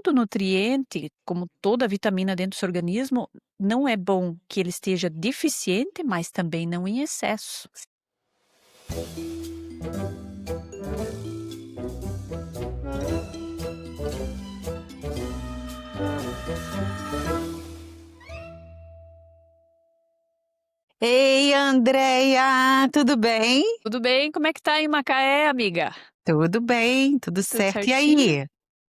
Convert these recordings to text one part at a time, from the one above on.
todo nutriente, como toda vitamina dentro do seu organismo, não é bom que ele esteja deficiente, mas também não em excesso. Ei, Andreia, tudo bem? Tudo bem? Como é que tá aí em Macaé, amiga? Tudo bem, tudo Tudo certo. E certinho? aí?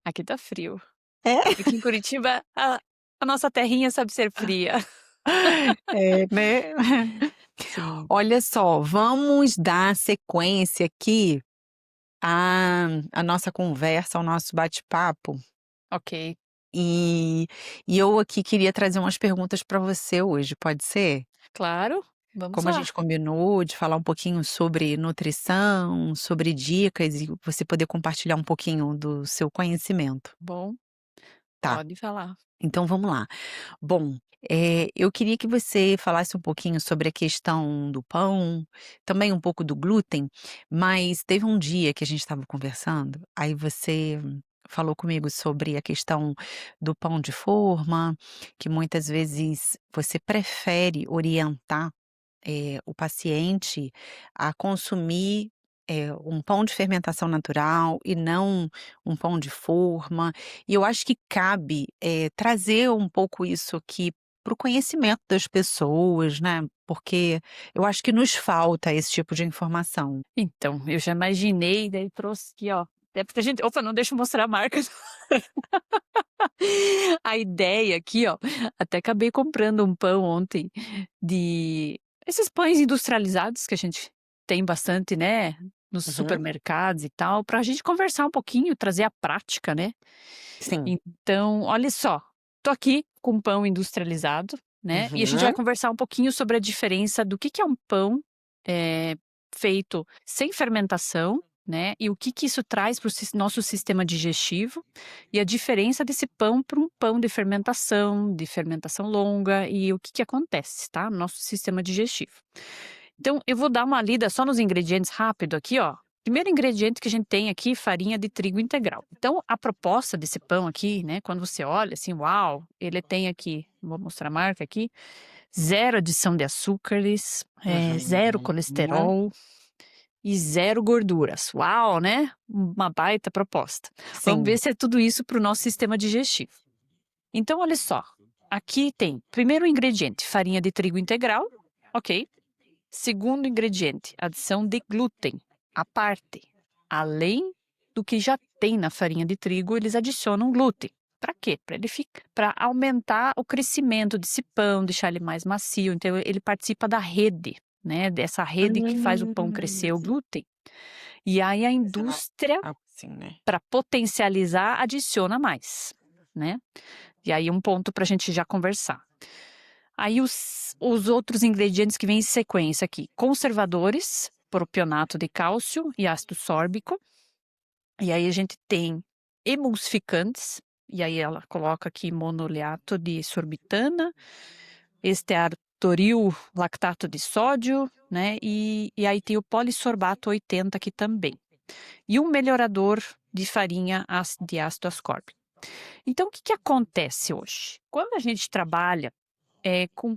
Aqui tá frio. É, Aqui em Curitiba, a nossa terrinha sabe ser fria. é, né? Sim, Olha só, vamos dar sequência aqui à nossa conversa, ao nosso bate-papo. ok. E, e eu aqui queria trazer umas perguntas para você hoje, pode ser? Claro, vamos Como a lá. gente combinou de falar um pouquinho sobre nutrição, sobre dicas e você poder compartilhar um pouquinho do seu conhecimento. Bom, Tá, pode falar. então vamos lá. Bom, eu queria que você falasse um pouquinho sobre a questão do pão, também um pouco do glúten, mas teve um dia que a gente estava conversando, aí você falou comigo sobre a questão do pão de forma, que muitas vezes você prefere orientar o paciente a consumir, um pão de fermentação natural e não um pão de forma. E eu acho que cabe, trazer um pouco isso aqui para o conhecimento das pessoas, né, porque eu acho que nos falta esse tipo de informação. Então, eu já imaginei, daí trouxe aqui, ó. É porque a gente. Opa, não deixa eu mostrar a marca. A ideia aqui, ó. Até acabei comprando um pão ontem de esses pães industrializados que a gente tem bastante, né? Nos Uhum. supermercados e tal, para a gente conversar um pouquinho, trazer a prática, né? Sim. Então, olha só, tô aqui com um pão industrializado, né, e a gente vai Uhum. conversar um pouquinho sobre a diferença do que é um pão, eh, feito sem fermentação, né, e o que isso traz para o nosso sistema digestivo, e a diferença desse pão para um pão de fermentação longa, e o que acontece, tá, no nosso sistema digestivo. Então, eu vou dar uma lida só nos ingredientes rápido aqui, ó. Primeiro ingrediente que a gente tem aqui, farinha de trigo integral. Então, a proposta desse pão aqui, né, quando você olha assim, uau, ele tem aqui, vou mostrar a marca aqui, zero adição de açúcares, zero Uhum. colesterol e zero gorduras. Uau, né? Uma baita proposta. Vamos ver Sim. se é tudo isso para o nosso sistema digestivo. Então, olha só, aqui tem, primeiro ingrediente, farinha de trigo integral, ok. Segundo ingrediente, adição de glúten, à parte. Além do que já tem na farinha de trigo, eles adicionam glúten. Para quê? Para aumentar o crescimento desse pão, deixar ele mais macio. Então, ele participa da rede, né? Dessa rede que faz o pão crescer, o Hum. glúten. E aí a Essa não indústria, algo assim, né. para potencializar, adiciona mais, né? E aí um ponto para a gente já conversar. Aí os outros ingredientes que vêm em sequência aqui, conservadores, propionato de cálcio e ácido sórbico. E aí a gente tem emulsificantes, e aí ela coloca aqui monoleato de sorbitana, esteatoril lactato de sódio, né? E aí tem o polissorbato 80 aqui também. E um melhorador de farinha de ácido ascórbico. Então, o que acontece hoje? Quando a gente trabalha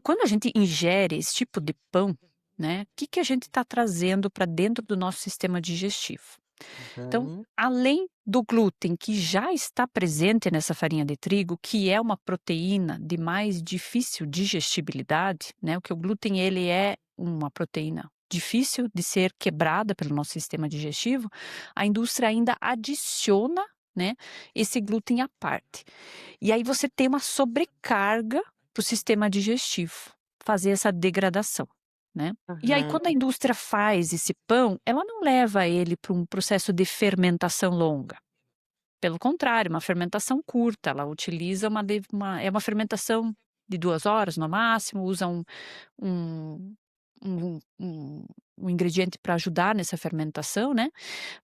quando a gente ingere esse tipo de pão, né, o que a gente está trazendo para dentro do nosso sistema digestivo? Então, Uhum. além do glúten que já está presente nessa farinha de trigo, que é uma proteína de mais difícil digestibilidade, né, o glúten ele é uma proteína difícil de ser quebrada pelo nosso sistema digestivo, a indústria ainda adiciona, né, esse glúten à parte. E aí você tem uma sobrecarga para o sistema digestivo, fazer essa degradação, né. E aí Uhum. quando a indústria faz esse pão, ela não leva ele para um processo de fermentação longa. Pelo contrário, uma fermentação curta, ela utiliza uma fermentação de 2 horas no máximo, usa um um um um ingrediente para ajudar nessa fermentação, né,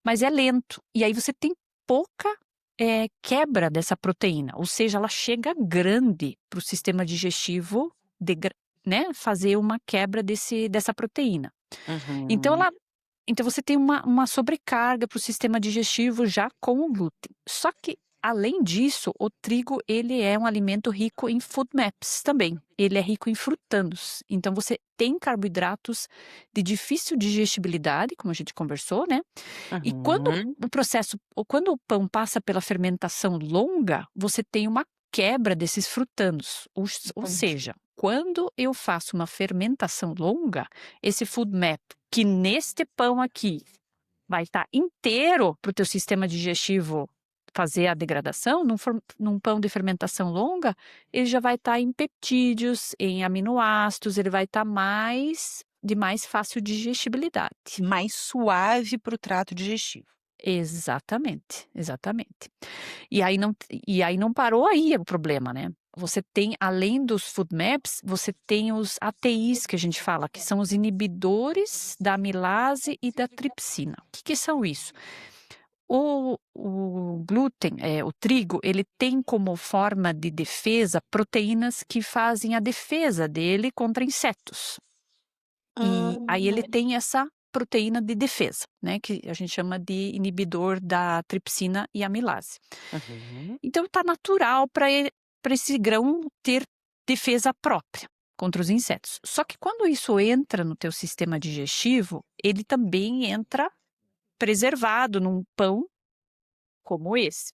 mas é lento. E aí você tem pouca, quebra dessa proteína, ou seja, ela chega grande para o sistema digestivo né, fazer uma quebra dessa proteína. Então Uhum. ela então você tem uma sobrecarga para o sistema digestivo já com o glúten. Só que Além disso, o trigo ele é um alimento rico em FODMAPs também, ele é rico em frutanos, então você tem carboidratos de difícil digestibilidade, como a gente conversou, né, e quando Uhum. o processo ou quando o pão passa pela fermentação longa, você tem uma quebra desses frutanos, ou Entendi. seja, quando eu faço uma fermentação longa, esse FODMAP, que neste pão aqui vai estar inteiro para o teu sistema digestivo fazer a degradação, num pão de fermentação longa, ele já vai estar em peptídeos, em aminoácidos, ele vai estar de mais fácil digestibilidade. Mais suave para o trato digestivo. Exatamente, exatamente. E aí não parou aí o problema, né. Você tem, além dos FODMAPs, você tem os ATIs que a gente fala, que são os inibidores da amilase e da tripsina. O que são isso? O glúten, o trigo, ele tem como forma de defesa proteínas que fazem a defesa dele contra insetos. E aí ele Hum. tem essa proteína de defesa, né, que a gente chama de inibidor da tripsina e amilase. Uhum. Então tá natural para esse grão ter defesa própria contra os insetos. Só que quando isso entra no teu sistema digestivo, ele também entra preservado num pão como esse.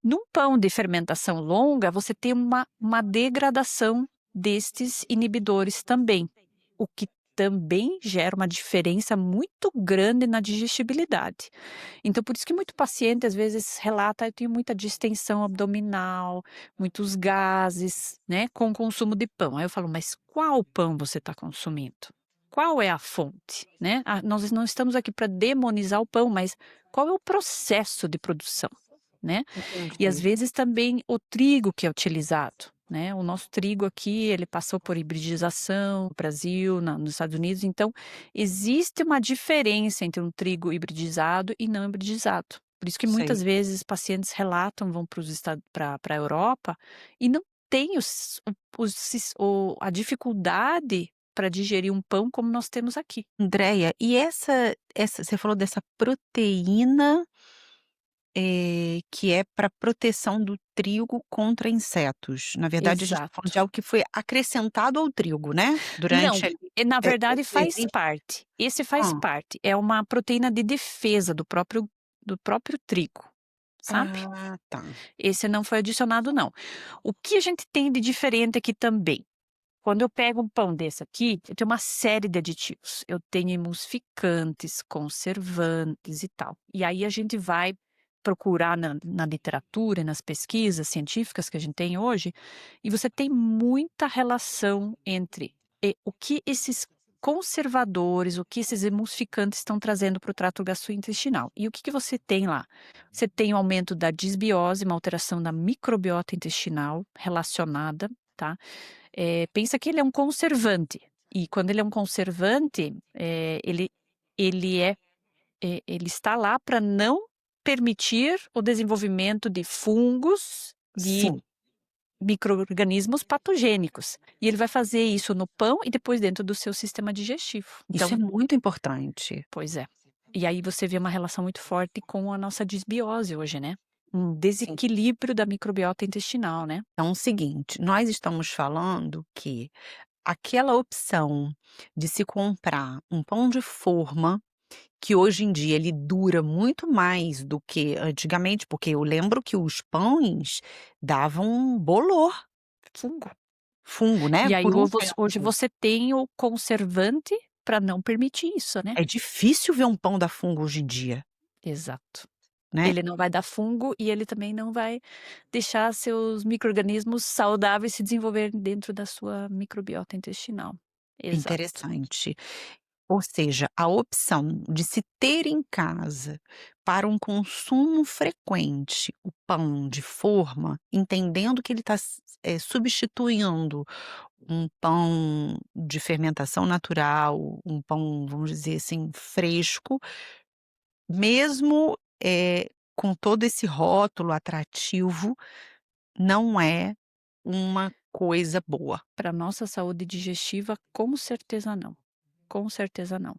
Num pão de fermentação longa, você tem uma degradação destes inibidores também, o que também gera uma diferença muito grande na digestibilidade. Então, por isso que muito paciente às vezes relata: "Eu tenho muita distensão abdominal, muitos gases, né, com o consumo de pão". Aí eu falo: "Mas qual pão você está consumindo? Qual é a fonte?", né. Nós não estamos aqui para demonizar o pão, mas qual é o processo de produção, né. E às Entendi. vezes também o trigo que é utilizado, né, o nosso trigo aqui ele passou por hibridização no Brasil, nos Estados Unidos, então existe uma diferença entre um trigo hibridizado e não hibridizado. Por isso que Sei. muitas vezes pacientes relatam, vão para os Estados pra Europa e não tem a dificuldade para digerir um pão como nós temos aqui. Andreia, e essa você falou dessa proteína, que é para proteção do trigo contra insetos. Na verdade, a gente está falando de Exato. algo que foi acrescentado ao trigo, né? Não, Durante ali, na o verdade faz fermento. parte. Esse faz parte, é uma proteína de defesa do próprio trigo, sabe. Ah, tá. Esse não foi adicionado não. O que a gente tem de diferente aqui também, quando eu pego um pão desse aqui, eu tenho uma série de aditivos, eu tenho emulsificantes, conservantes e tal. E aí a gente vai procurar na literatura e nas pesquisas científicas que a gente tem hoje, e você tem muita relação entre, o que esses conservadores, o que esses emulsificantes estão trazendo para o trato gastrointestinal. E o que você tem lá? Você tem o aumento da disbiose, uma alteração da microbiota intestinal relacionada, tá. Pensa que ele é um conservante, e quando ele é um conservante, ele é ele está lá para não permitir o desenvolvimento de fungos, de Sim, micro-organismos patogênicos. E ele vai fazer isso no pão e depois dentro do seu sistema digestivo. isso é Então, muito importante. pois é. E aí você vê uma relação muito forte com a nossa disbiose hoje, né. Um Sim. desequilíbrio da microbiota intestinal, né. Então, é o seguinte, nós estamos falando que aquela opção de se comprar um pão de forma, que hoje em dia ele dura muito mais do que antigamente, porque eu lembro que os pães davam bolor, Fungo. fungo, né, E aí por um hoje tempo. você tem o conservante para não permitir isso, né. É difícil ver um pão dar fungo hoje em dia, Exato. né. Ele não vai dar fungo e ele também não vai deixar seus micro-organismos saudáveis se desenvolverem dentro da sua microbiota intestinal. Exato. Interessante. Ou seja, a opção de se ter em casa para um consumo frequente o pão de forma, entendendo que ele está substituindo um pão de fermentação natural, um pão, vamos dizer assim, fresco, mesmo, com todo esse rótulo atrativo, não é uma coisa boa. Para nossa saúde digestiva, com certeza não. Com certeza não.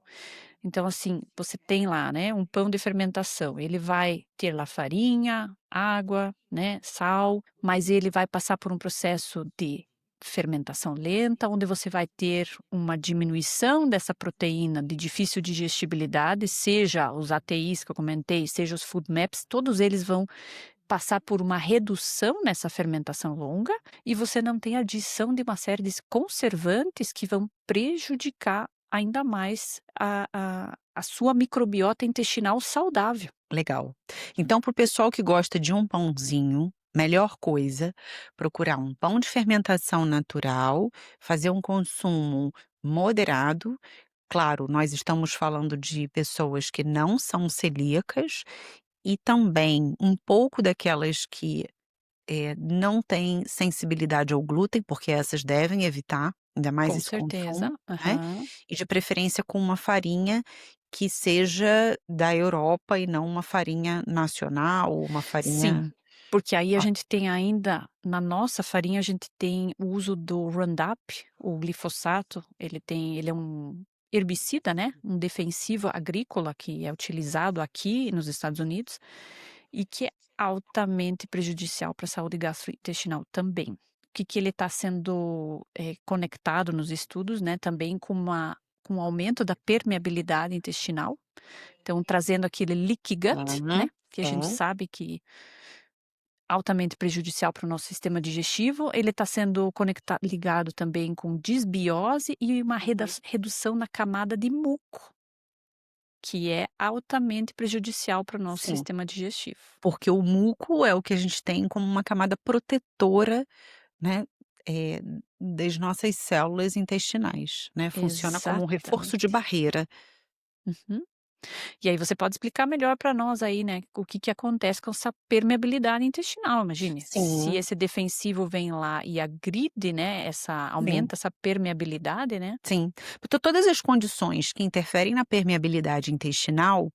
Então, assim, você tem lá, né, um pão de fermentação, ele vai ter lá farinha, água, né, sal, mas ele vai passar por um processo de fermentação lenta, onde você vai ter uma diminuição dessa proteína de difícil digestibilidade, seja os ATIs que eu comentei, seja os food maps, todos eles vão passar por uma redução nessa fermentação longa e você não tem adição de uma série de conservantes que vão prejudicar ainda mais a sua microbiota intestinal saudável. Legal. Então, para o pessoal que gosta de um pãozinho, melhor coisa, procurar um pão de fermentação natural, fazer um consumo moderado. Claro, nós estamos falando de pessoas que não são celíacas e também um pouco daquelas que não têm sensibilidade ao glúten, porque essas devem evitar, ainda mais Com esse consumo, certeza. né, Aham. e de preferência com uma farinha que seja da Europa e não uma farinha nacional, uma Sim, farinha porque aí a ó gente tem ainda na nossa farinha, a gente tem o uso do Roundup, o glifosato, ele é um herbicida, né, um defensivo agrícola que é utilizado aqui nos Estados Unidos e que é altamente prejudicial para a saúde gastrointestinal também. O que que ele está sendo, conectado nos estudos, né, também com o aumento da permeabilidade intestinal, então trazendo aquele leaky gut, uhum, né, que a gente é, sabe que altamente prejudicial para o nosso sistema digestivo, ele está sendo ligado também com disbiose e uma uhum. redução na camada de muco, que é altamente prejudicial para o nosso Sim, sistema digestivo. porque o muco é o que a gente tem como uma camada protetora, né, eh, das nossas células intestinais, né, funciona como um reforço de Exatamente. barreira. Uhum. E aí você pode explicar melhor para nós aí, né, o que que acontece com essa permeabilidade intestinal, imagine, se Sim, esse defensivo vem lá e agride, né, sim. aumenta essa permeabilidade, né. Sim, porque todas as condições que interferem na permeabilidade intestinal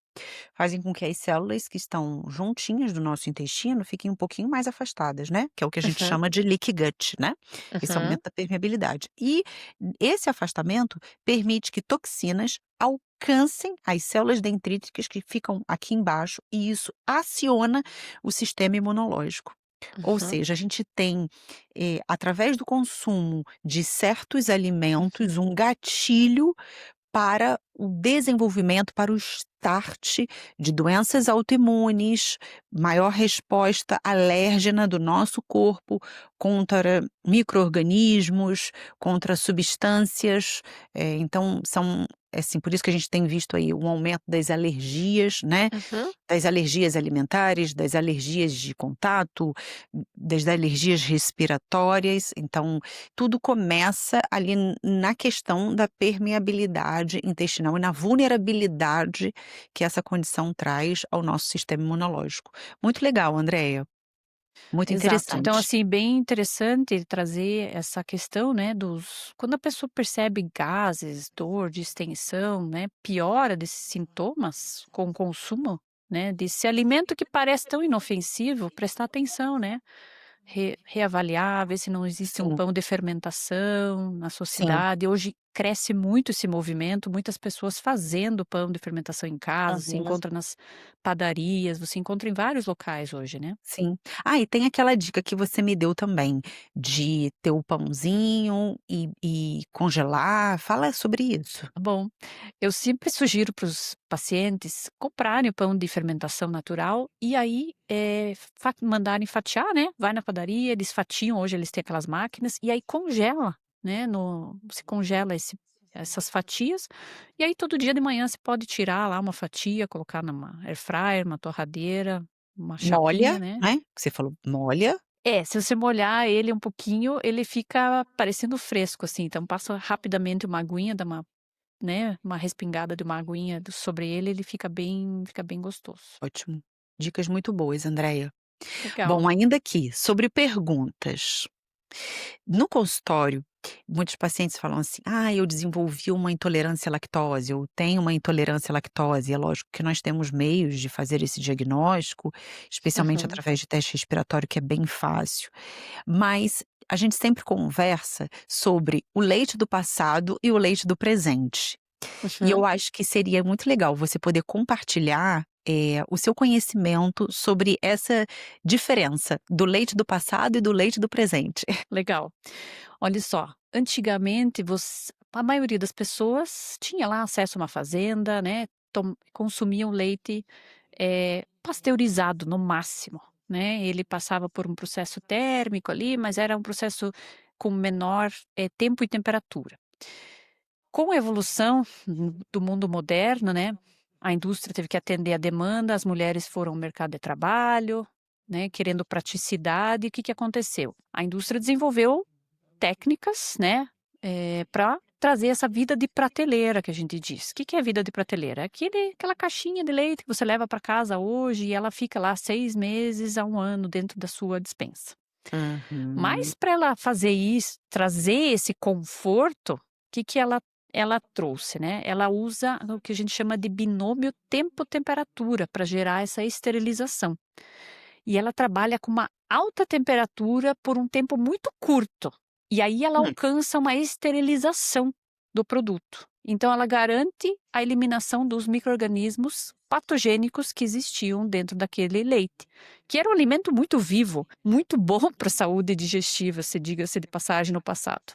fazem com que as células que estão juntinhas do nosso intestino fiquem um pouquinho mais afastadas, né? Que é o que a gente Aham, chama de leaky gut, né? Esse aham. aumento da permeabilidade. E esse afastamento permite que toxinas alcancem as células dendríticas que ficam aqui embaixo e isso aciona o sistema imunológico. Ou Uhum, seja, a gente tem, através do consumo de certos alimentos, um gatilho para o desenvolvimento, para o start de doenças autoimunes, maior resposta alérgena do nosso corpo contra micro-organismos, contra substâncias, então são assim, por isso que a gente tem visto aí um aumento das alergias, né, uhum. das alergias alimentares, das alergias de contato, das alergias respiratórias, então tudo começa ali na questão da permeabilidade intestinal e na vulnerabilidade que essa condição traz ao nosso sistema imunológico. Muito legal, Andréia, muito Exato. Então, interessante. assim, bem interessante trazer essa questão, né, dos quando a pessoa percebe gases, dor, distensão, né, piora desses sintomas com o consumo, né, desse alimento que parece tão inofensivo, prestar atenção, né, reavaliar, ver se não existe um Sim, pão de fermentação na sim. sociedade. Hoje cresce muito esse movimento, muitas pessoas fazendo pão de fermentação em casa, se Aham. encontra nas padarias, você encontra em vários locais hoje, né. Sim. Ah, e tem aquela dica que você me deu também, de ter o pãozinho e congelar, fala sobre isso. Bom, eu sempre sugiro para os pacientes comprarem o pão de fermentação natural e aí, mandarem fatiar, né, vai na padaria, eles fatiam, hoje eles têm aquelas máquinas, e aí congela, né, você congela essas fatias, e aí todo dia de manhã você pode tirar lá uma fatia, colocar numa air fryer, uma torradeira, uma Molha, chapinha, né. né, que você falou, molha. É, se você molhar ele um pouquinho, ele fica parecendo fresco, assim, então passa rapidamente uma aguinha, dá uma, né, uma respingada de uma aguinha sobre ele, ele fica bem gostoso. Ótimo. Dicas muito boas, Andréia. Legal. Bom, ainda aqui, sobre perguntas. No consultório, muitos pacientes falam assim: "Ah, eu desenvolvi uma intolerância à lactose, eu tenho uma intolerância à lactose". É lógico que nós temos meios de fazer esse diagnóstico, especialmente Uhum. através de teste respiratório, que é bem fácil. Mas a gente sempre conversa sobre o leite do passado e o leite do presente. E Uhum. eu acho que seria muito legal você poder compartilhar, o seu conhecimento sobre essa diferença do leite do passado e do leite do presente. Legal. Olha só, antigamente a maioria das pessoas tinha lá acesso a uma fazenda, né, consumiam leite, pasteurizado no máximo, né, ele passava por um processo térmico ali, mas era um processo com menor, tempo e temperatura. Com a evolução do mundo moderno, né, a indústria teve que atender a demanda, as mulheres foram ao mercado de trabalho, né, querendo praticidade, o que que aconteceu? A indústria desenvolveu técnicas, né, pra trazer essa vida de prateleira que a gente diz. O que que é vida de prateleira? É aquela caixinha de leite que você leva para casa hoje e ela fica lá 6 meses a 1 ano dentro da sua despensa. Uhum. Mas para ela fazer isso, trazer esse conforto, o que que ela trouxe, né, ela usa o que a gente chama de binômio tempo-temperatura para gerar essa esterilização. E ela trabalha com uma alta temperatura por um tempo muito curto, e aí ela Hum, alcança uma esterilização do produto. Então ela garante a eliminação dos micro-organismos patogênicos que existiam dentro daquele leite, que era um alimento muito vivo, muito bom para a saúde digestiva, se diga-se de passagem no passado.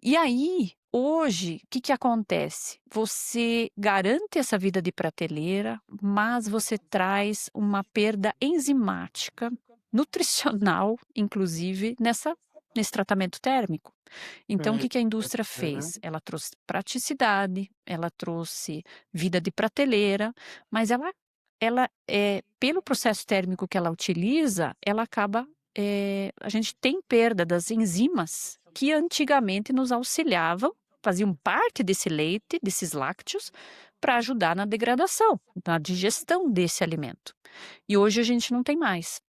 E aí, hoje, o que que acontece? Você garante essa vida de prateleira, mas você traz uma perda enzimática, nutricional, inclusive, nesse tratamento térmico. Então, o que que a indústria uhum. fez? Ela trouxe praticidade, ela trouxe vida de prateleira, mas pelo processo térmico que ela utiliza, ela acaba, a gente tem perda das enzimas que antigamente nos auxiliavam, faziam parte desse leite, desses lácteos, para ajudar na degradação, na digestão desse alimento. E hoje a gente não tem mais.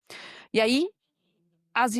E aí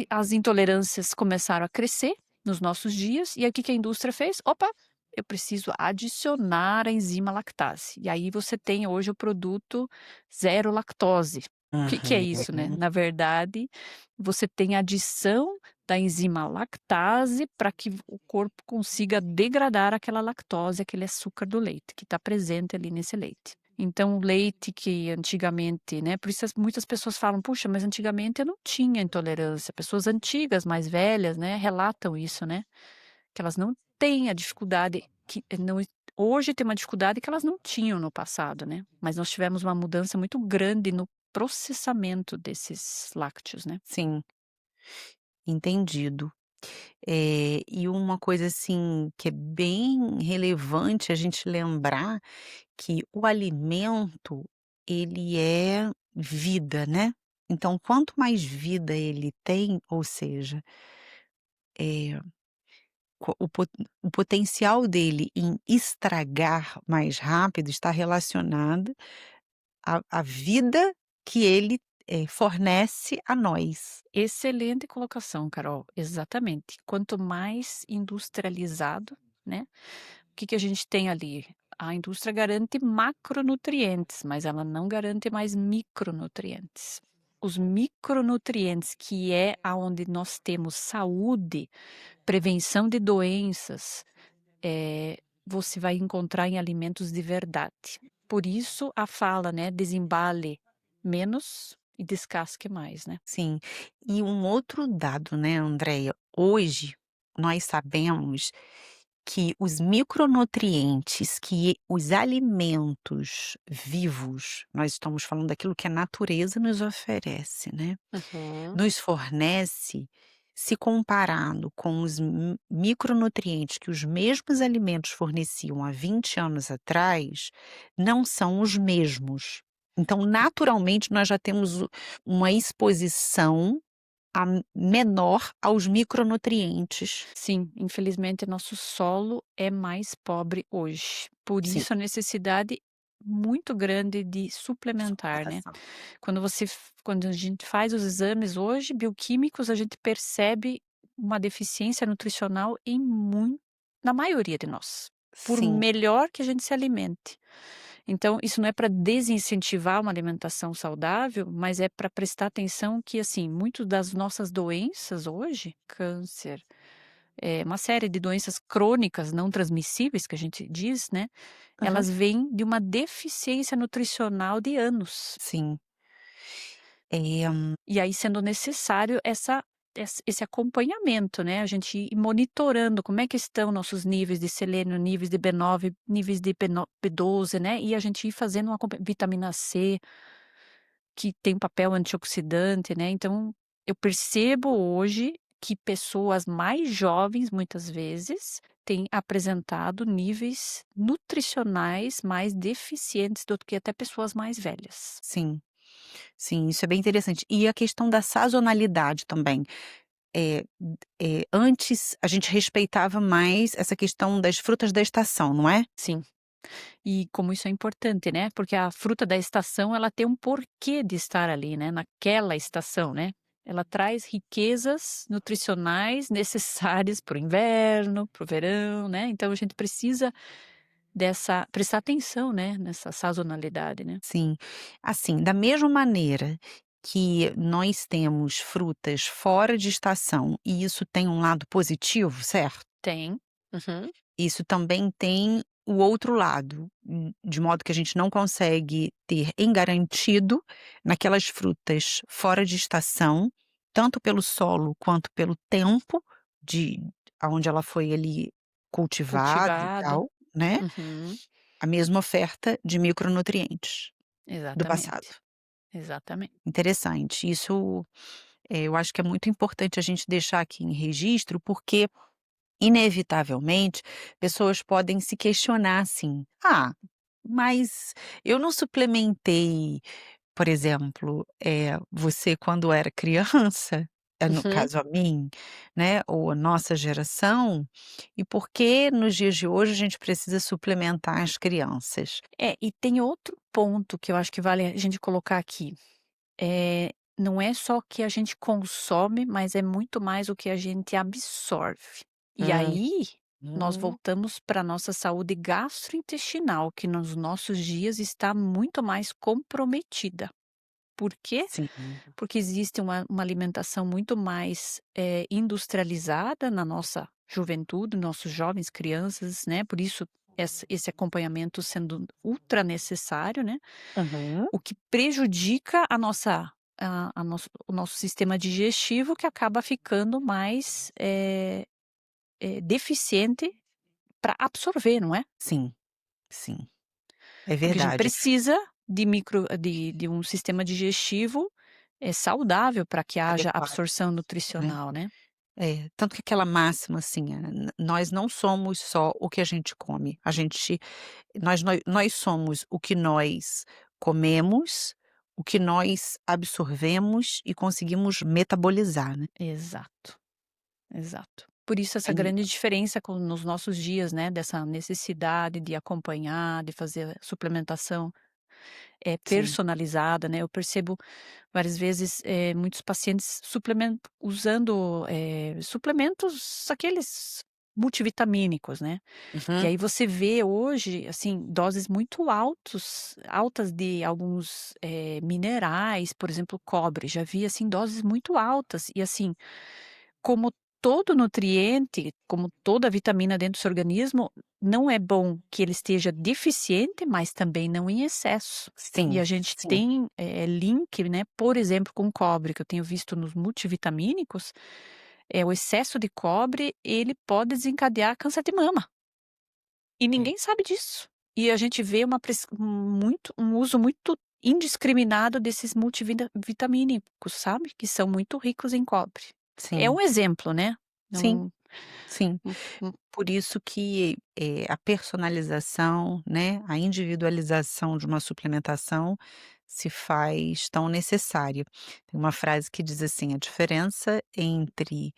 as intolerâncias começaram a crescer nos nossos dias, e aí o que que a indústria fez? Opa, eu preciso adicionar a enzima lactase. E aí você tem hoje o produto zero lactose. O que que é isso, né? Uhum. Na verdade, você tem adição da enzima lactase para que o corpo consiga degradar aquela lactose, aquele açúcar do leite que está presente ali nesse leite. Então, o leite que antigamente, né, por isso muitas pessoas falam: "Puxa, mas antigamente eu não tinha intolerância". Pessoas antigas, mais velhas, né, relatam isso, né, que elas não têm a dificuldade que não hoje tem uma dificuldade que elas não tinham no passado, né, mas nós tivemos uma mudança muito grande no processamento desses lácteos, né. Sim, entendido. E uma coisa, assim, que é bem relevante a gente lembrar que o alimento, ele é vida, né. Então quanto mais vida ele tem, ou seja, eh, co o potencial dele em estragar mais rápido está relacionado à vida que ele, fornece a nós. Excelente colocação, Carol, exatamente. Quanto mais industrializado, né, o que que a gente tem ali? A indústria garante macronutrientes, mas ela não garante mais micronutrientes. Os micronutrientes, que é aonde nós temos saúde, prevenção de doenças, você vai encontrar em alimentos de verdade. Por isso a fala, né, desembale menos e descasque mais, né. Sim. E um outro dado, né, Andréia, hoje nós sabemos que os micronutrientes que os alimentos vivos, nós estamos falando daquilo que a natureza nos oferece, né, Uhum. nos fornece, se comparado com os micronutrientes que os mesmos alimentos forneciam há 20 anos atrás, não são os mesmos. Então, naturalmente, nós já temos uma exposição menor aos micronutrientes. Sim, infelizmente nosso solo é mais pobre hoje. Por Sim, isso a necessidade muito grande de suplementar, né. suplementação. Quando a gente faz os exames hoje bioquímicos, a gente percebe uma deficiência nutricional na maioria de nós, por Sim, melhor que a gente se alimente. Então, isso não é para desincentivar uma alimentação saudável, mas é para prestar atenção que, assim, muito das nossas doenças hoje, câncer, uma série de doenças crônicas não transmissíveis que a gente diz, né, Aham. elas vêm de uma deficiência nutricional de anos. Sim. Eh, E aí sendo necessário esse acompanhamento, né, a gente ir monitorando como é que estão nossos níveis de selênio, níveis de B9, níveis de B12, né, e a gente ir fazendo vitamina C, que tem um papel antioxidante, né, então eu percebo hoje que pessoas mais jovens, muitas vezes, têm apresentado níveis nutricionais mais deficientes do que até pessoas mais velhas. sim, sim, isso é bem interessante. E a questão da sazonalidade também. Antes a gente respeitava mais essa questão das frutas da estação, não é? Sim. E como isso é importante, né, porque a fruta da estação, ela tem um porquê de estar ali, né, naquela estação, né. Ela traz riquezas nutricionais necessárias para o inverno, para o verão, né, então a gente precisa prestar atenção, né, nessa sazonalidade, né. Sim. Assim, da mesma maneira que nós temos frutas fora de estação e isso tem um lado positivo, certo? Tem. Uhum. Isso também tem o outro lado, de modo que a gente não consegue ter em garantido naquelas frutas fora de estação, tanto pelo solo quanto pelo tempo de aonde ela foi ali cultivada e Cultivada. tal, né, Uhum. a mesma oferta de micronutrientes do passado. Exatamente, exatamente. Interessante, isso, eu acho que é muito importante a gente deixar aqui em registro, porque inevitavelmente, pessoas podem se questionar assim: "Ah, mas eu não suplementei", por exemplo, você quando era criança, no Uhum. caso a mim, né, ou a nossa geração, e por que nos dias de hoje a gente precisa suplementar as crianças? É, e tem outro ponto que eu acho que vale a gente colocar aqui. Não é só o que a gente consome, mas é muito mais o que a gente absorve. E Hum. aí, nós Hum. voltamos para a nossa saúde gastrointestinal, que nos nossos dias está muito mais comprometida. Por quê? Sim. Porque existe uma alimentação muito mais, industrializada na nossa juventude, nossos jovens, crianças, né, por isso esse acompanhamento sendo ultra necessário, né. Uhum. O que prejudica o nosso sistema digestivo, que acaba ficando mais, deficiente para absorver, não é? Sim, sim, é Porque a gente verdade. precisa de um sistema digestivo, saudável para que haja Adequado, absorção né. nutricional, né. É, tanto que aquela máxima assim, nós não somos só o que a gente come, a gente nós somos o que nós comemos, o que nós absorvemos e conseguimos metabolizar, né. Exato, exato. Por isso essa Tem grande diferença nos nossos dias, né, dessa necessidade de acompanhar, de fazer suplementação, sim. personalizada, né. Eu percebo várias vezes, muitos pacientes usando, suplementos aqueles multivitamínicos, né. E Uhum. aí você vê hoje, assim, doses muito altas de alguns, minerais, por exemplo, cobre, já vi, assim, doses muito altas e, assim, como todo nutriente, como toda vitamina dentro do seu organismo, não é bom que ele esteja deficiente, mas também não em excesso. E Sim, a gente sim, tem, link, né, por exemplo, com cobre, que eu tenho visto nos multivitamínicos, o excesso de cobre, ele pode desencadear câncer de mama. E é. ninguém sabe disso. E a gente vê um uso muito indiscriminado desses vitamínicos, sabe, que são muito ricos em cobre. É Sim, um exemplo, né, sim, não sim. hum, hum, Por isso que, a personalização, né, a individualização de uma suplementação se faz tão necessária. Tem uma frase que diz assim: "A diferença entre,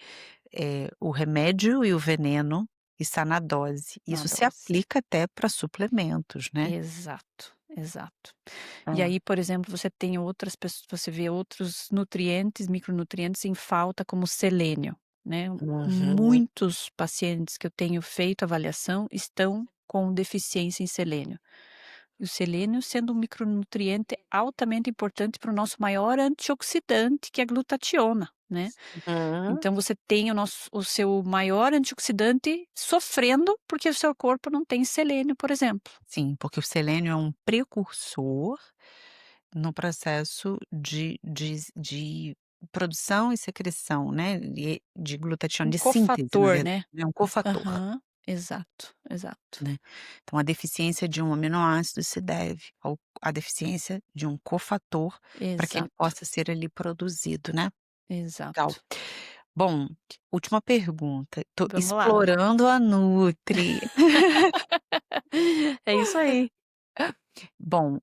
o remédio e o veneno está na dose". na Isso se dose. aplica até para suplementos, né. Exato, exato. E Hã. aí, por exemplo, você vê outros nutrientes, micronutrientes em falta, como selênio, né. Uhum. Muitos pacientes que eu tenho feito avaliação estão com deficiência em selênio. E o selênio sendo um micronutriente altamente importante para o nosso maior antioxidante, que é a glutationa. né. Uhum. Então você tem o seu maior antioxidante sofrendo, porque o seu corpo não tem selênio, por exemplo. Sim, porque o selênio é um precursor no processo de produção e secreção, né, de glutationa, Um de síntese, na cofator, verdade, né. é um cofator, Aham. Exato, exato. né. Então a deficiência de um aminoácido se deve ao à deficiência de um cofator para que ele Exato, possa ser ali produzido, né. Legal. exato. Bom, última pergunta, tô Vamos lá. explorando a nutri. É isso aí. Bom,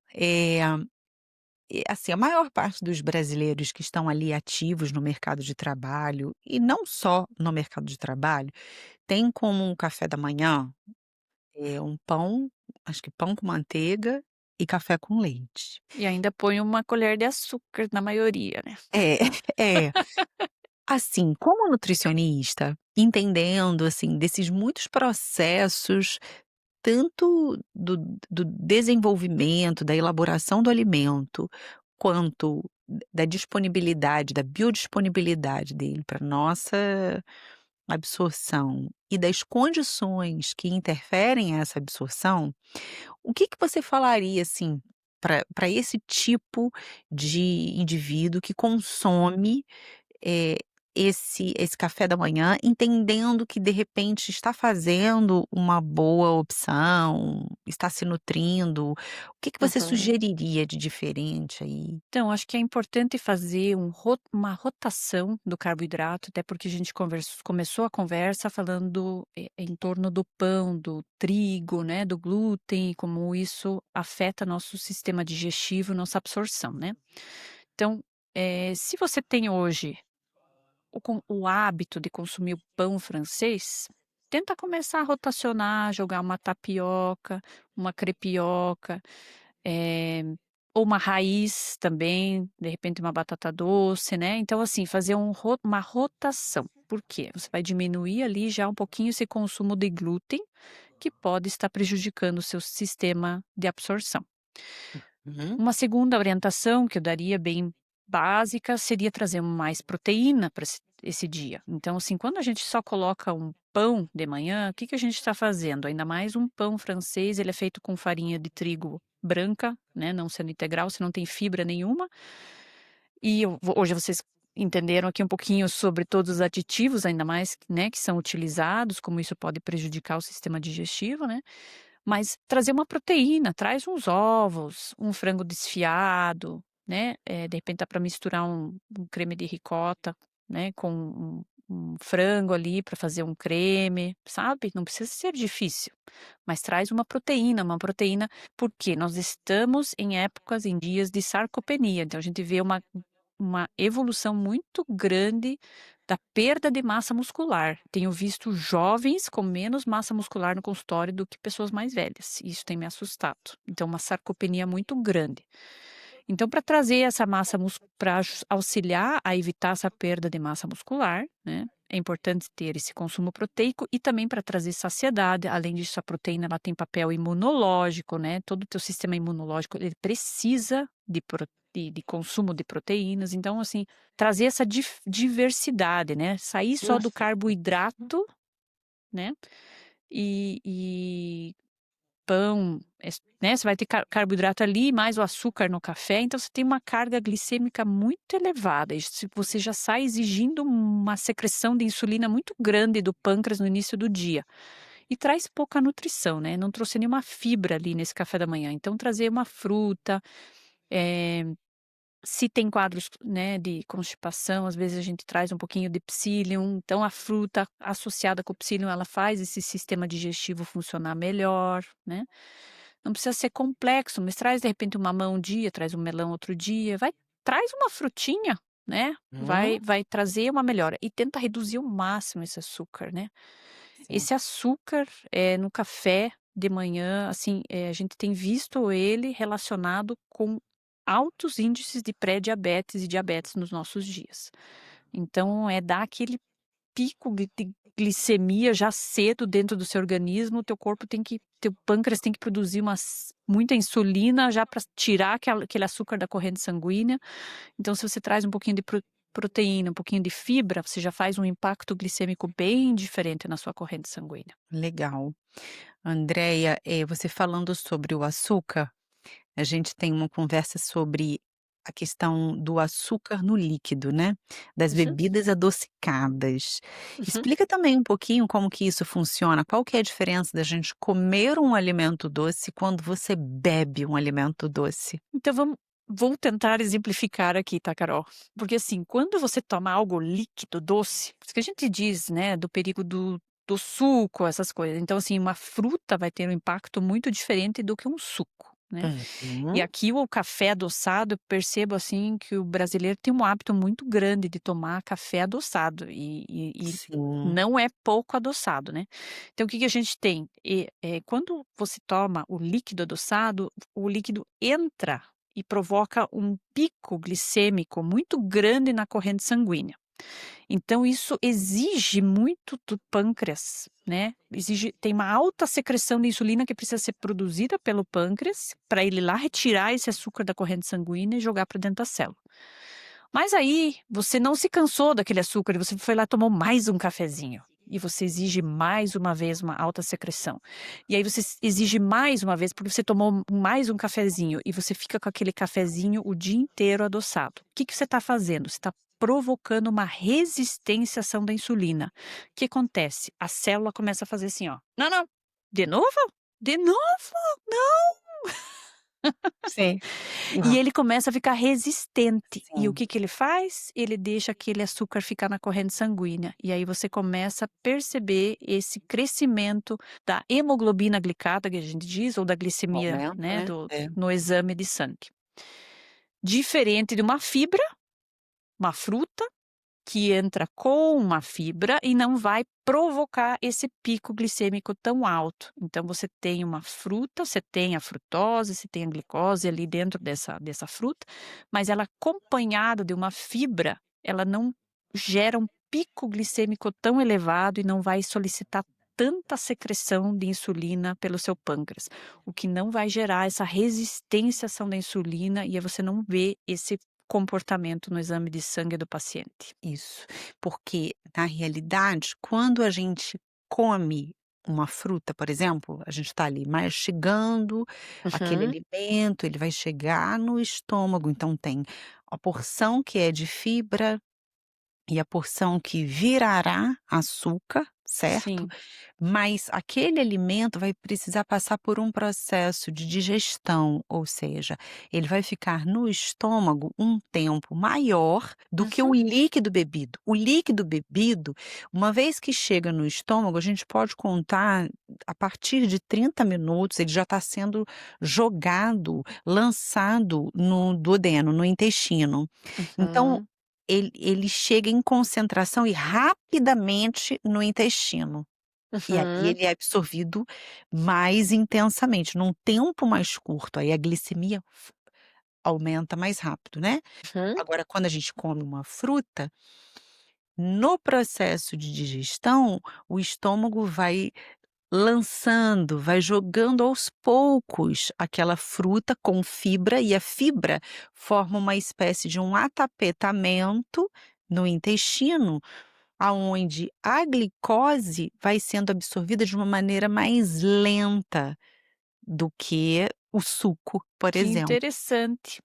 assim, a maior parte dos brasileiros que estão ali ativos no mercado de trabalho, e não só no mercado de trabalho, tem como um café da manhã, um pão, acho que pão com manteiga e café com leite. E ainda põe uma colher de açúcar na maioria, né. É, é. Assim, como nutricionista, entendendo, assim, desses muitos processos, tanto do desenvolvimento, da elaboração do alimento, quanto da disponibilidade, da biodisponibilidade dele para nossa absorção e das condições que interferem essa absorção, o que que você falaria, assim, para esse tipo de indivíduo que consome eh, esse café da manhã, entendendo que de repente está fazendo uma boa opção, está se nutrindo, o que que você Aham. sugeriria de diferente aí? Então, acho que é importante fazer uma rotação do carboidrato, até porque a gente começou a conversa falando em torno do pão, do trigo, né, do glúten, como isso afeta nosso sistema digestivo, nossa absorção, né. Então, se você tem hoje o hábito de consumir o pão francês, tenta começar a rotacionar, jogar uma tapioca, uma crepioca, eh, ou uma raiz também, de repente uma batata doce, né. Então assim, fazer uma rotação. Por quê? Você vai diminuir ali já um pouquinho esse consumo de glúten, que pode estar prejudicando o seu sistema de absorção. Uhum. Uma segunda orientação que eu daria bem básica seria trazer mais proteína para esse dia. Então, assim, quando a gente só coloca um pão de manhã, o que que a gente está fazendo? Ainda mais um pão francês, ele é feito com farinha de trigo branca, né, não sendo integral, você não tem fibra nenhuma. E hoje vocês entenderam aqui um pouquinho sobre todos os aditivos, ainda mais, né, que são utilizados, como isso pode prejudicar o sistema digestivo, né? Mas trazer uma proteína, traz uns ovos, um frango desfiado, né, de repente dá para misturar um creme de ricota, né, com um frango ali para fazer um creme, sabe, não precisa ser difícil, mas traz uma proteína, porque nós estamos em épocas, em dias de sarcopenia, então a gente vê uma evolução muito grande da perda de massa muscular. Tenho visto jovens com menos massa muscular no consultório do que pessoas mais velhas, e isso tem me assustado. Então, uma sarcopenia muito grande. Então, para trazer essa massa para auxiliar a evitar essa perda de massa muscular, né, é importante ter esse consumo proteico e também para trazer saciedade. Além disso, a proteína ela tem papel imunológico, né? Todo o teu sistema imunológico ele precisa de consumo de proteínas. Então, assim, trazer essa diversidade, né? Sair só do carboidrato, né? E pão, né, você vai ter carboidrato ali, mais o açúcar no café, então você tem uma carga glicêmica muito elevada, e se você já sai exigindo uma secreção de insulina muito grande do pâncreas no início do dia. E traz pouca nutrição, né, não trouxe nenhuma fibra ali nesse café da manhã, então trazer uma fruta, eh se tem quadros, né, de constipação, às vezes a gente traz um pouquinho de psyllium, então a fruta associada com o psyllium, ela faz esse sistema digestivo funcionar melhor, né. Não precisa ser complexo, mas traz de repente um mamão um dia, traz um melão outro dia, traz uma frutinha, né, Hum, vai trazer uma melhora e tenta reduzir ao máximo esse açúcar, né. sim. Esse açúcar, no café de manhã, assim, a gente tem visto ele relacionado com altos índices de pré-diabetes e diabetes nos nossos dias. Então é dar aquele pico de glicemia já cedo dentro do seu organismo, teu pâncreas tem que produzir muita insulina já para tirar aquele açúcar da corrente sanguínea. Então se você traz um pouquinho de proteína, um pouquinho de fibra, você já faz um impacto glicêmico bem diferente na sua corrente sanguínea. Legal. Andreia, você falando sobre o açúcar, a gente tem uma conversa sobre a questão do açúcar no líquido, né, das Uhum, bebidas adocicadas. uhum. Explica também um pouquinho como que isso funciona, qual que é a diferença da gente comer um alimento doce quando você bebe um alimento doce? Então vou tentar exemplificar aqui, tá, Carol? Porque assim, quando você toma algo líquido, doce, por isso que a gente diz, né, do perigo do suco, essas coisas. Então, assim, uma fruta vai ter um impacto muito diferente do que um suco, né? E Uhum. aqui o café adoçado, eu percebo assim que o brasileiro tem um hábito muito grande de tomar café adoçado e Sim, não é pouco adoçado, né? Então o que que a gente tem? Quando você toma o líquido adoçado, o líquido entra e provoca um pico glicêmico muito grande na corrente sanguínea. Então isso exige muito do pâncreas, né, tem uma alta secreção de insulina que precisa ser produzida pelo pâncreas, para ele ir lá retirar esse açúcar da corrente sanguínea e jogar para dentro da célula. Mas aí, você não se cansou daquele açúcar e você foi lá e tomou mais um cafezinho. E você exige mais uma vez uma alta secreção. E aí você exige mais uma vez, porque você tomou mais um cafezinho e você fica com aquele cafezinho o dia inteiro adoçado. O que que você está fazendo? Você está provocando uma resistência à ação da insulina. O que acontece? A célula começa a fazer assim, ó. Não, não. De novo? De novo? sim. E Não, ele começa a ficar resistente. E o sim. que que ele faz? Ele deixa aquele açúcar ficar na corrente sanguínea. E aí você começa a perceber esse crescimento da hemoglobina glicada, que a gente diz, ou da glicemia, Aumenta, né, né. É. no exame de sangue. Diferente de uma fibra, uma fruta, que entra com uma fibra e não vai provocar esse pico glicêmico tão alto. Então você tem uma fruta, você tem a frutose, você tem a glicose ali dentro dessa fruta, mas ela acompanhada de uma fibra, ela não gera um pico glicêmico tão elevado e não vai solicitar tanta secreção de insulina pelo seu pâncreas, o que não vai gerar essa resistência à ação da insulina e aí você não vê esse comportamento no exame de sangue do paciente. Isso, porque na realidade, quando a gente come uma fruta, por exemplo, a gente está ali mastigando aquele Uhum. alimento, ele vai chegar no estômago, então tem a porção que é de fibra e a porção que virará açúcar, certo? Sim, Mas aquele alimento vai precisar passar por um processo de digestão, ou seja, ele vai ficar no estômago um tempo maior do que o uhum, líquido bebido. O líquido bebido, uma vez que chega no estômago, a gente pode contar a partir de 30 minutos, ele já está sendo jogado, lançado no duodeno, no intestino. Então, uhum, ele chega em concentração e rapidamente no intestino. E aí uhum, ele é absorvido mais intensamente, num tempo mais curto, aí a glicemia aumenta mais rápido, né. uhum. Agora quando a gente come uma fruta, no processo de digestão, o estômago vai lançando, vai jogando aos poucos aquela fruta com fibra e a fibra forma uma espécie de um atapetamento no intestino, aonde a glicose vai sendo absorvida de uma maneira mais lenta do que o suco, por Que exemplo. interessante.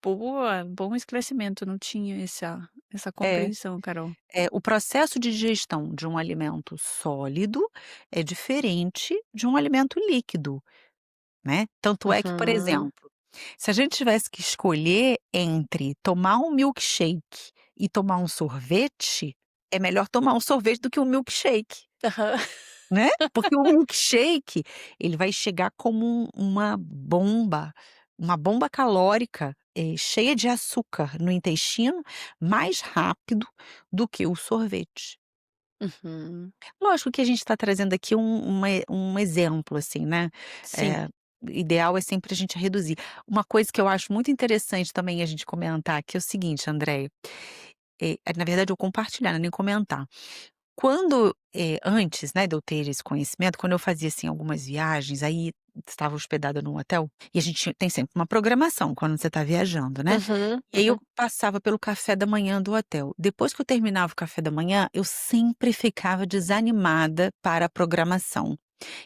Boa, bom esclarecimento, não tinha essa É, compreensão, Carol. o processo de digestão de um alimento sólido é diferente de um alimento líquido, né. Tanto é que, por Uhum. exemplo, se a gente tivesse que escolher entre tomar um milkshake e tomar um sorvete, é melhor tomar um sorvete do que um milkshake. Aham. Né, porque o milkshake, ele vai chegar como uma bomba calórica, cheia de açúcar no intestino, mais rápido do que o sorvete. Uhum. Lógico que a gente está trazendo aqui um exemplo, assim, né, Sim. eh, o ideal é sempre a gente reduzir. Uma coisa que eu acho muito interessante também a gente comentar, que é o seguinte, Andréia, na verdade eu compartilhar, não é nem comentar. Quando, antes, né, de eu ter esse conhecimento, quando eu fazia, assim, algumas viagens, aí estava hospedada num hotel, e a gente tem sempre uma programação quando você está viajando, né. Uhum, E aí eu uhum. passava pelo café da manhã do hotel. Depois que eu terminava o café da manhã, eu sempre ficava desanimada para a programação.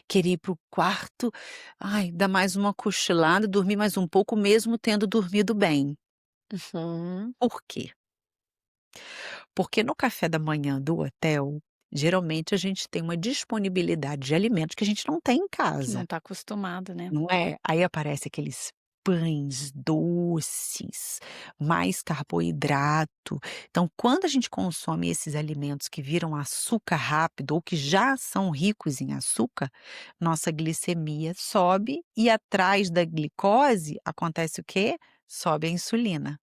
Queria ir para o quarto, ai, dar mais uma cochilada, dormir mais um pouco, mesmo tendo dormido bem. Uhum. Por quê? Porque no café da manhã do hotel, geralmente a gente tem uma disponibilidade de alimentos que a gente não tem em Que não casa. está acostumado, né. Não é? Aí aparece aqueles pães doces, mais carboidrato. Então, quando a gente consome esses alimentos que viram açúcar rápido ou que já são ricos em açúcar, nossa glicemia sobe e atrás da glicose acontece o quê? Sobe a insulina.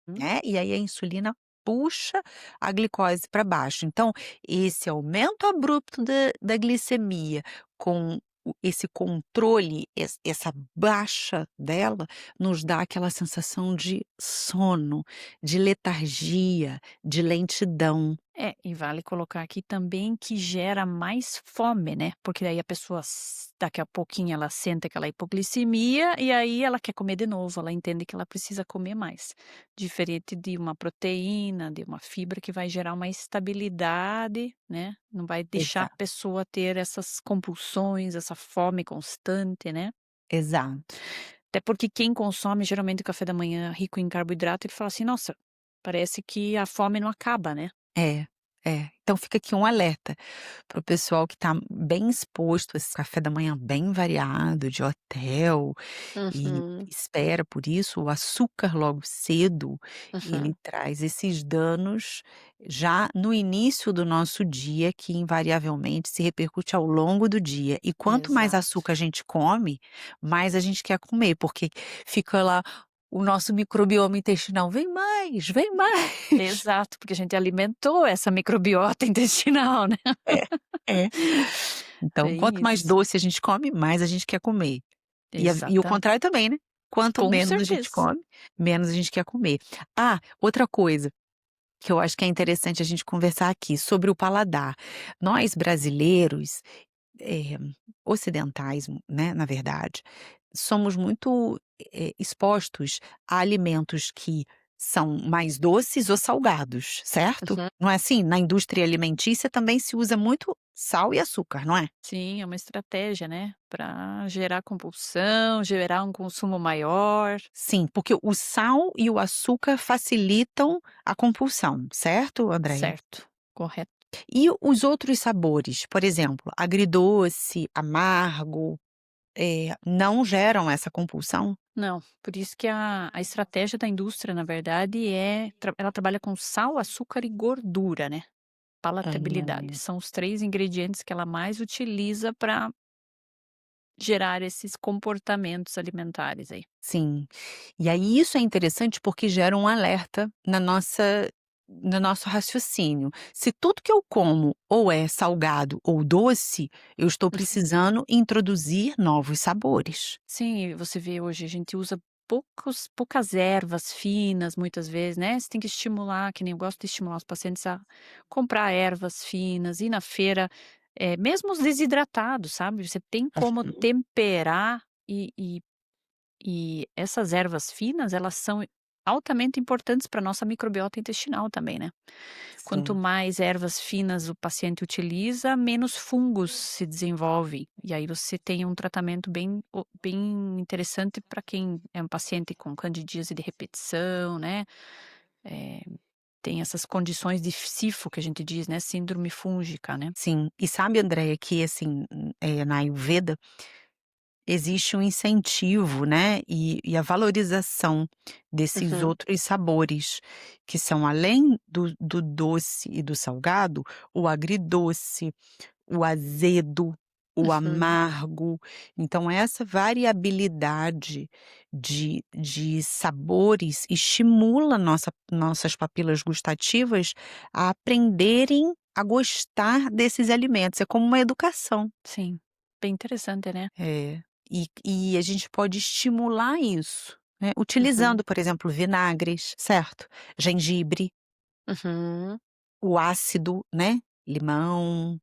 Hum. Né, e aí a insulina puxa a glicose para baixo. Então, esse aumento abrupto da glicemia com esse controle, essa baixa dela, nos dá aquela sensação de sono, de letargia, de lentidão. É, e vale colocar aqui também que gera mais fome, né, porque daí a pessoa daqui a pouquinho ela sente aquela hipoglicemia e aí ela quer comer de novo, ela entende que ela precisa comer mais. Diferente de uma proteína, de uma fibra que vai gerar uma estabilidade, né, não vai deixar a Exato, pessoa ter essas compulsões, essa fome constante, né. exato. Até porque quem consome geralmente o café da manhã rico em carboidrato, ele fala assim: "Nossa, parece que a fome não acaba, né". É, é. Então fica aqui um alerta para o pessoal que está bem exposto a esse café da manhã bem variado, de hotel, e Uhum, espera por isso, o açúcar logo cedo, ele uhum. traz esses danos já no início do nosso dia, que invariavelmente se repercute ao longo do dia. E quanto mais Exato, açúcar a gente come, mais a gente quer comer, porque fica lá o nosso microbioma intestinal: "Vem mais, vem mais". exato, porque a gente alimentou essa microbiota intestinal, né. É, é. Então, Bem quanto mais isso. doce a gente come, mais a gente quer comer. E o Exatamente. contrário também, né. Quanto Com menos a gente certeza. come, menos a gente quer comer. Ah, outra coisa que eu acho que é interessante a gente conversar aqui, sobre o paladar. Nós brasileiros, eh, ocidentais, né, na verdade, somos muito, expostos a alimentos que são mais doces ou salgados, certo? Uhum. Não é assim? Na indústria alimentícia também se usa muito sal e açúcar, não é? Sim, é uma estratégia, né, para gerar compulsão, gerar um consumo maior. Sim, porque o sal e o açúcar facilitam a compulsão, certo, Andréia? Certo, correto. E os outros sabores, por exemplo, agridoce, amargo, não geram essa compulsão? Não, por isso que a estratégia da indústria, na verdade, ela trabalha com sal, açúcar e gordura, né, palatabilidade. É, São os 3 ingredientes que ela mais utiliza para gerar esses comportamentos alimentares aí. sim. E aí isso é interessante porque gera um alerta na nossa no nosso raciocínio. Se tudo que eu como ou é salgado ou doce, eu estou precisando introduzir novos sabores. Sim, e você vê hoje a gente usa poucas ervas finas muitas vezes, né, você tem que estimular, que nem eu gosto de estimular os pacientes a comprar ervas finas, ir na feira, mesmo os desidratados, sabe, você tem como Uhum. temperar e essas ervas finas, elas são altamente importantes para nossa microbiota intestinal também, né. Quanto Sim. mais ervas finas o paciente utiliza, menos fungos se desenvolvem. E aí você tem um tratamento bem interessante para quem é um paciente com candidíase de repetição, né, eh, tem essas condições de sifo que a gente diz, né, síndrome fúngica, né. Sim. E sabe, Andréia, que assim, na Ayurveda existe um incentivo, né, e a valorização desses Uhum, outros sabores, que são além do doce e do salgado, o agridoce, o azedo, o uhum. amargo. Então essa variabilidade de sabores estimula nossas papilas gustativas a aprenderem a gostar desses alimentos, é como uma educação. Sim, bem interessante, né. É. E a gente pode estimular isso, né, Uhum, utilizando, por exemplo, vinagres, certo? Gengibre, uhum. o ácido, né, limão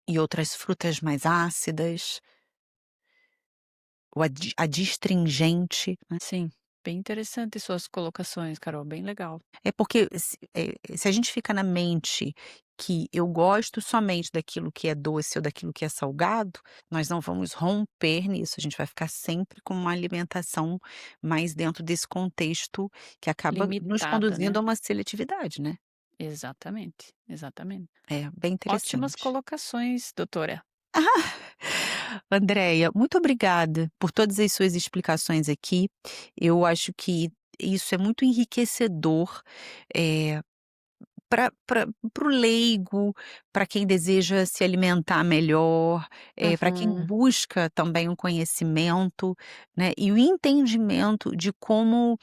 e outras frutas mais ácidas. o adstringente, né. Sim, bem interessante suas colocações, Carol, bem legal. É porque se a gente fica na mente que eu gosto somente daquilo que é doce ou daquilo que é salgado, nós não vamos romper nisso, a gente vai ficar sempre com uma alimentação mais dentro desse contexto que acaba nos Limitada, conduzindo né. a uma seletividade, né. Exatamente, exatamente. É, bem Ótimas interessante. colocações, doutora. Andréia, muito obrigada por todas as suas explicações aqui. Eu acho que isso é muito enriquecedor, eh para o leigo, para quem deseja se alimentar melhor, para quem Uhum. busca também um conhecimento, né, e o entendimento de como,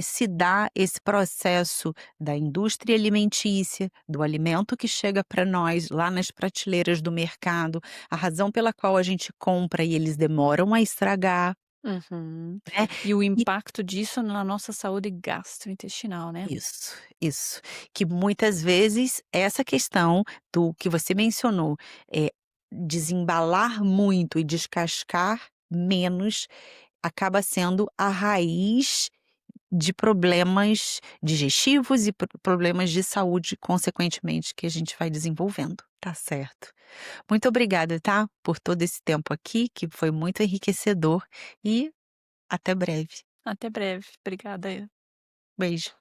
se dá esse processo da indústria alimentícia, do alimento que chega para nós lá nas prateleiras do mercado, a razão pela qual a gente compra e eles demoram a estragar, Uhum. né. E o impacto disso na nossa saúde gastrointestinal, né. Isso. Que muitas vezes essa questão do que você mencionou, desembalar muito e descascar menos, acaba sendo a raiz de problemas digestivos e problemas de saúde, consequentemente, que a gente vai desenvolvendo. Tá certo. Muito obrigada, tá, por todo esse tempo aqui, que foi muito enriquecedor e até breve. Até breve. Obrigada. Beijo.